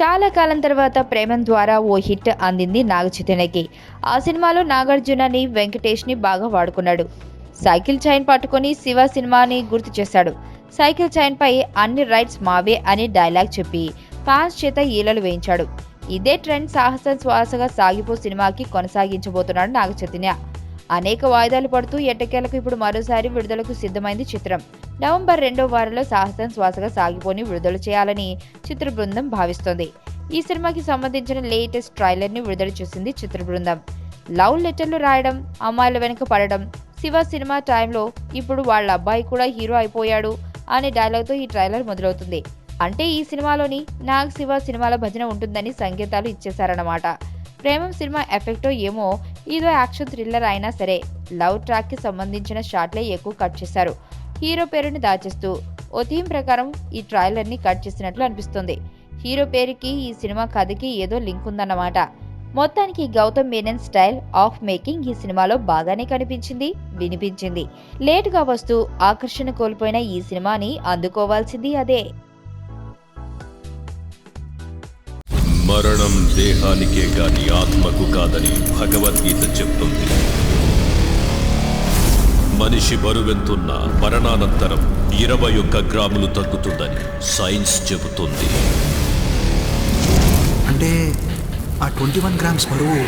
చాలా కాలం తర్వాత ప్రేమం ద్వారా ఓ హిట్ అందింది నాగ చైతన్యకి. ఆ సినిమాలో నాగార్జునని, వెంకటేష్ని బాగా వాడుకున్నాడు. సైకిల్ చైన్ పట్టుకొని శివ సినిమాని గుర్తు చేశాడు. సైకిల్ చైన్ పై అన్ని రైట్స్ మావే అని డైలాగ్ చెప్పి ఫ్యాన్స్ చేత ఈలలు వేయించాడు. ఇదే ట్రెండ్ సాహసం శ్వాసగా సాగిపో సినిమాకి కొనసాగించబోతున్నాడు నాగ చైతన్య. అనేక వాయిదాలు పడుతూ ఎట్టకేలకు ఇప్పుడు మరోసారి విడుదలకు సిద్ధమైంది చిత్రం. నవంబర్ 2వ వారంలో సాహసం శ్వాసగా సాగిపోని విడుదల చేయాలని చిత్ర బృందం భావిస్తోంది. ఈ సినిమాకి సంబంధించిన లేటెస్ట్ ట్రైలర్ ని విడుదల చేసింది చిత్ర బృందం. లవ్ లెటర్లు రాయడం, అమ్మాయిల వెనుక పడడం, శివ సినిమా టైంలో ఇప్పుడు వాళ్ళ అబ్బాయి కూడా హీరో అయిపోయాడు అనే డైలాగ్తో ఈ ట్రైలర్ మొదలవుతుంది. అంటే ఈ సినిమాలోని నాగ్ శివ సినిమాల భజన ఉంటుందని సంకేతాలు ఇచ్చేశారన్నమాట. ప్రేమం సినిమా ఎఫెక్టో ఏమో ఇదో యాక్షన్ థ్రిల్లర్ అయినా సరే లవ్ ట్రాక్ కి సంబంధించిన షాట్లే ఎక్కువ కట్ చేశారు. హీరో పేరుని దాచేస్తూ ఓ థీమ్ ప్రకారం ఈ ట్రైలర్ ని కట్ చేసినట్లు అనిపిస్తుంది. హీరో పేరుకి ఈ సినిమా కథకి ఏదో లింక్ ఉందన్నమాట. మొత్తానికి Gautham Menon style of making ఈ సినిమాలో బాగానే కనిపించింది, వినిపించింది. లేటుగా వస్తూ ఆకర్షణ కోల్పోయిన ఈ సినిమాని అందుకోవాల్సింది అదే. మరణం దేహానికే గాని ఆత్మకు కాదని భగవద్గీత చెప్తుంది. మనిషి బరువెంతున్నా మరణానంతరం 21 గ్రాములు తగ్గుతుందని సైన్స్ చెబుతుంది. అంటే ఆ 21 గ్రామ్స్ బరువు